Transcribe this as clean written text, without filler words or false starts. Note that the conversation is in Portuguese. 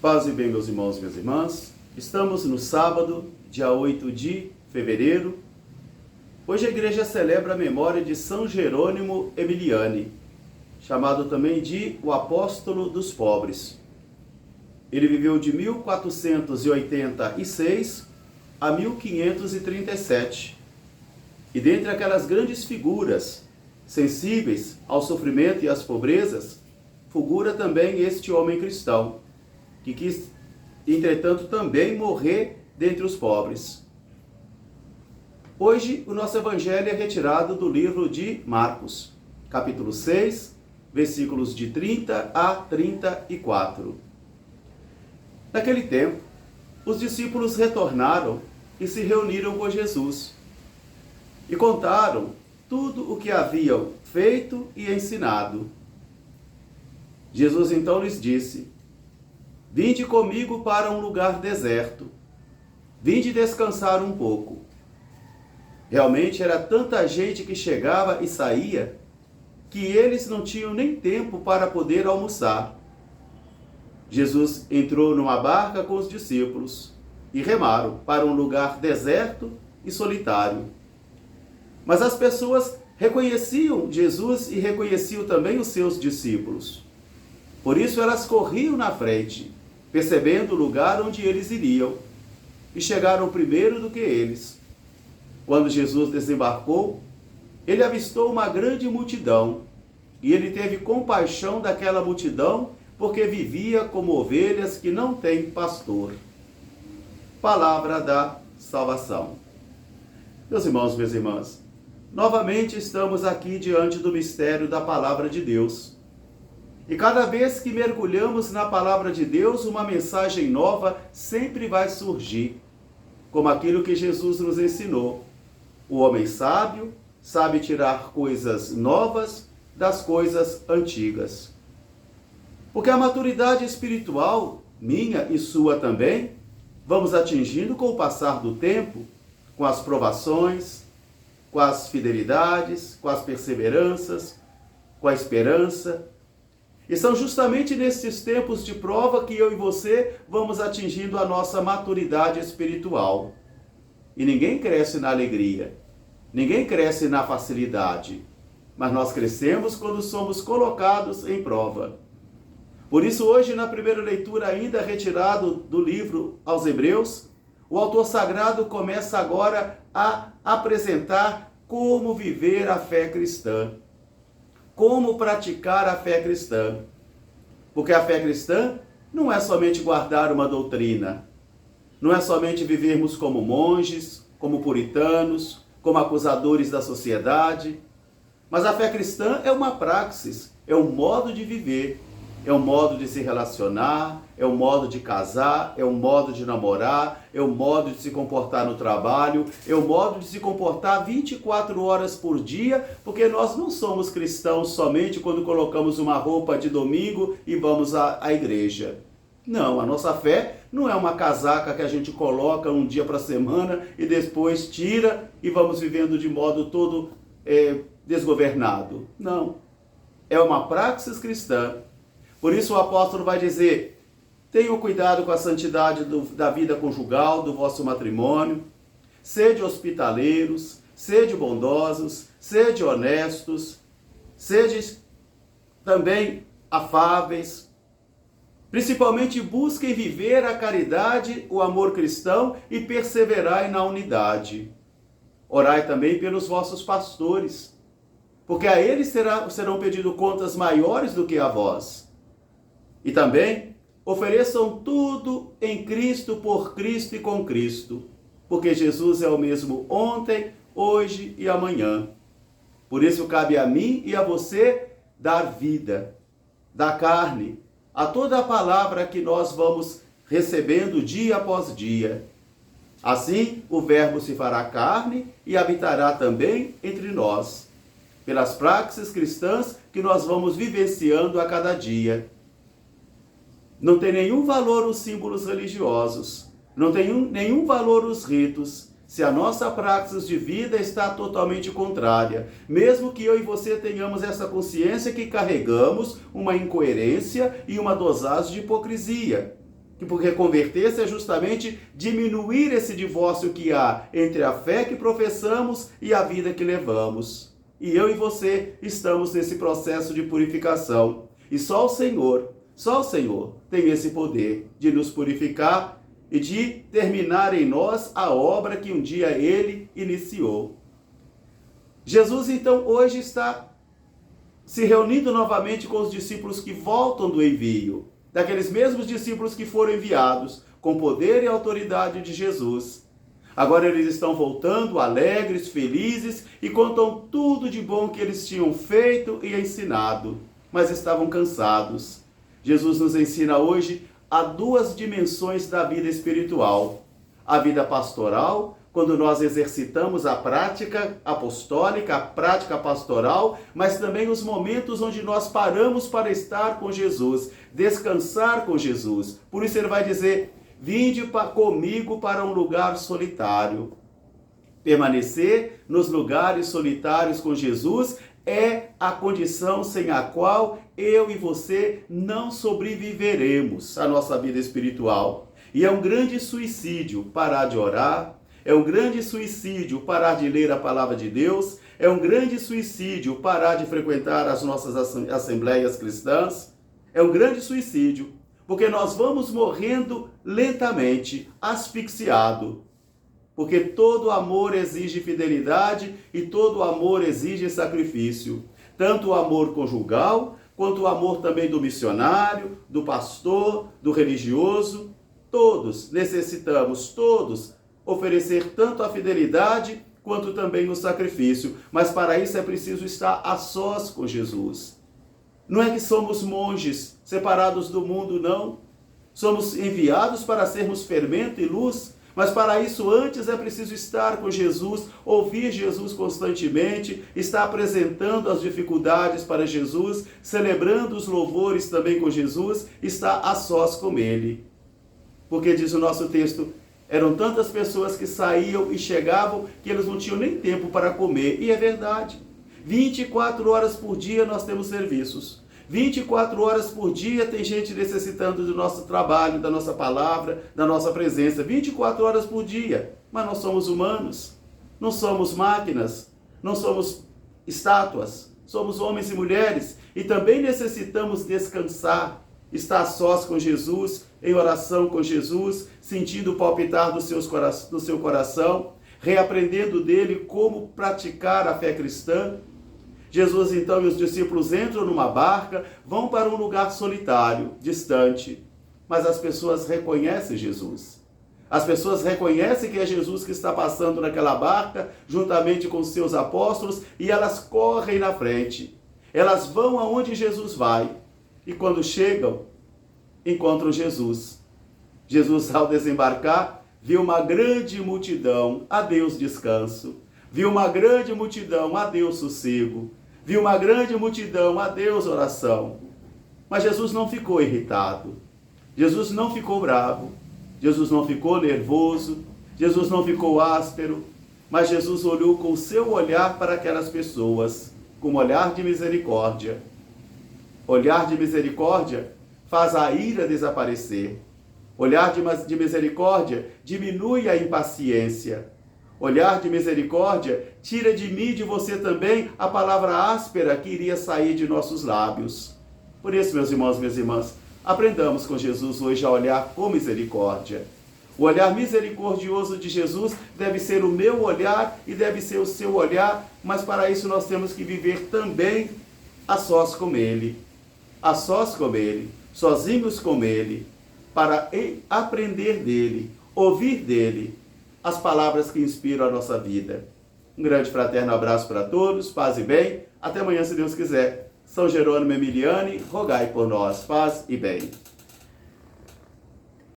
Paz e bem, meus irmãos e minhas irmãs. Estamos no sábado, dia 8 de fevereiro. Hoje a igreja celebra a memória de São Jerônimo Emiliani, chamado também de o apóstolo dos pobres. Ele viveu de 1486 a 1537. E dentre aquelas grandes figuras sensíveis ao sofrimento e às pobrezas, figura também este homem cristão, que quis, entretanto, também morrer dentre os pobres. Hoje, o nosso evangelho é retirado do livro de Marcos, capítulo 6, versículos de 30 a 34. Naquele tempo, os discípulos retornaram e se reuniram com Jesus e contaram tudo o que haviam feito e ensinado. Jesus então lhes disse: Vinde comigo para um lugar deserto. Vinde descansar um pouco. Realmente era tanta gente que chegava e saía, que eles não tinham nem tempo para poder almoçar. Jesus entrou numa barca com os discípulos e remaram para um lugar deserto e solitário. Mas as pessoas reconheciam Jesus e reconheciam também os seus discípulos. Por isso elas corriam na frente, percebendo o lugar onde eles iriam, e chegaram primeiro do que eles. Quando Jesus desembarcou, ele avistou uma grande multidão, e ele teve compaixão daquela multidão, porque vivia como ovelhas que não têm pastor. Palavra da salvação. Meus irmãos, minhas irmãs, novamente estamos aqui diante do mistério da palavra de Deus. E cada vez que mergulhamos na palavra de Deus, uma mensagem nova sempre vai surgir, como aquilo que Jesus nos ensinou. O homem sábio sabe tirar coisas novas das coisas antigas. Porque a maturidade espiritual, minha e sua também, vamos atingindo com o passar do tempo, com as provações, com as fidelidades, com as perseveranças, com a esperança. E são justamente nesses tempos de prova que eu e você vamos atingindo a nossa maturidade espiritual. E ninguém cresce na alegria, ninguém cresce na facilidade, mas nós crescemos quando somos colocados em prova. Por isso, hoje, na primeira leitura, ainda retirado do livro aos Hebreus, o autor sagrado começa agora a apresentar como viver a fé cristã, como praticar a fé cristã. Porque a fé cristã não é somente guardar uma doutrina, não é somente vivermos como monges, como puritanos, como acusadores da sociedade, mas a fé cristã é uma praxis, é um modo de viver, é um modo de se relacionar, é um modo de casar, é um modo de namorar, é um modo de se comportar no trabalho, é um modo de se comportar 24 horas por dia, porque nós não somos cristãos somente quando colocamos uma roupa de domingo e vamos à igreja. Não, a nossa fé não é uma casaca que a gente coloca um dia para a semana e depois tira e vamos vivendo de modo todo desgovernado. Não, é uma praxis cristã. Por isso o apóstolo vai dizer: tenham cuidado com a santidade da vida conjugal, do vosso matrimônio, sede hospitaleiros, sede bondosos, sede honestos, sede também afáveis. Principalmente busquem viver a caridade, o amor cristão e perseverai na unidade. Orai também pelos vossos pastores, porque a eles serão pedido contas maiores do que a vós. E também ofereçam tudo em Cristo, por Cristo e com Cristo, porque Jesus é o mesmo ontem, hoje e amanhã. Por isso cabe a mim e a você dar vida, dar carne a toda a palavra que nós vamos recebendo dia após dia. Assim, o Verbo se fará carne e habitará também entre nós, pelas praxes cristãs que nós vamos vivenciando a cada dia. Não tem nenhum valor os símbolos religiosos, não tem nenhum valor os ritos, se a nossa praxis de vida está totalmente contrária. Mesmo que eu e você tenhamos essa consciência que carregamos uma incoerência e uma dosagem de hipocrisia. Porque converter-se é justamente diminuir esse divórcio que há entre a fé que professamos e a vida que levamos. E eu e você estamos nesse processo de purificação. E só o Senhor tem esse poder de nos purificar e de terminar em nós a obra que um dia Ele iniciou. Jesus, então, hoje está se reunindo novamente com os discípulos que voltam do envio, daqueles mesmos discípulos que foram enviados com poder e autoridade de Jesus. Agora eles estão voltando alegres, felizes e contam tudo de bom que eles tinham feito e ensinado, mas estavam cansados. Jesus nos ensina hoje a duas dimensões da vida espiritual: a vida pastoral, quando nós exercitamos a prática apostólica, a prática pastoral, mas também os momentos onde nós paramos para estar com Jesus, descansar com Jesus. Por isso ele vai dizer: vinde comigo para um lugar solitário. Permanecer nos lugares solitários com Jesus é a condição sem a qual eu e você não sobreviveremos à nossa vida espiritual. E é um grande suicídio parar de orar, é um grande suicídio parar de ler a palavra de Deus, é um grande suicídio parar de frequentar as nossas assembleias cristãs, é um grande suicídio, porque nós vamos morrendo lentamente, asfixiado. Porque todo amor exige fidelidade e todo amor exige sacrifício. Tanto o amor conjugal, quanto o amor também do missionário, do pastor, do religioso. Todos necessitamos, oferecer tanto a fidelidade quanto também o sacrifício. Mas para isso é preciso estar a sós com Jesus. Não é que somos monges separados do mundo, não. Somos enviados para sermos fermento e luz, mas para isso antes é preciso estar com Jesus, ouvir Jesus constantemente, estar apresentando as dificuldades para Jesus, celebrando os louvores também com Jesus, estar a sós com Ele. Porque diz o nosso texto, eram tantas pessoas que saíam e chegavam que eles não tinham nem tempo para comer. E é verdade. 24 horas por dia nós temos serviços. 24 horas por dia tem gente necessitando do nosso trabalho, da nossa palavra, da nossa presença. 24 horas por dia. Mas nós somos humanos. Não somos máquinas. Não somos estátuas. Somos homens e mulheres. E também necessitamos descansar. Estar sós com Jesus, em oração com Jesus, sentindo o palpitar do seu coração, reaprendendo dele como praticar a fé cristã. Jesus então e os discípulos entram numa barca, vão para um lugar solitário, distante, mas as pessoas reconhecem Jesus. As pessoas reconhecem que é Jesus que está passando naquela barca, juntamente com os seus apóstolos, e elas correm na frente. Elas vão aonde Jesus vai. E quando chegam, encontram Jesus. Jesus, ao desembarcar, viu uma grande multidão, adeus descanso. Viu uma grande multidão, adeus sossego. Viu uma grande multidão, adeus oração. Mas Jesus não ficou irritado. Jesus não ficou bravo. Jesus não ficou nervoso. Jesus não ficou áspero. Mas Jesus olhou com o seu olhar para aquelas pessoas, com um olhar de misericórdia. Olhar de misericórdia faz a ira desaparecer. Olhar de misericórdia diminui a impaciência. Olhar de misericórdia tira de mim e de você também a palavra áspera que iria sair de nossos lábios. Por isso, meus irmãos e minhas irmãs, aprendamos com Jesus hoje a olhar com misericórdia. O olhar misericordioso de Jesus deve ser o meu olhar e deve ser o seu olhar, mas para isso nós temos que viver também a sós com Ele. A sós com Ele, sozinhos com Ele, para aprender dEle, ouvir dEle as palavras que inspiram a nossa vida. Um grande fraterno abraço para todos, paz e bem. Até amanhã, se Deus quiser. São Jerônimo Emiliani, rogai por nós, paz e bem.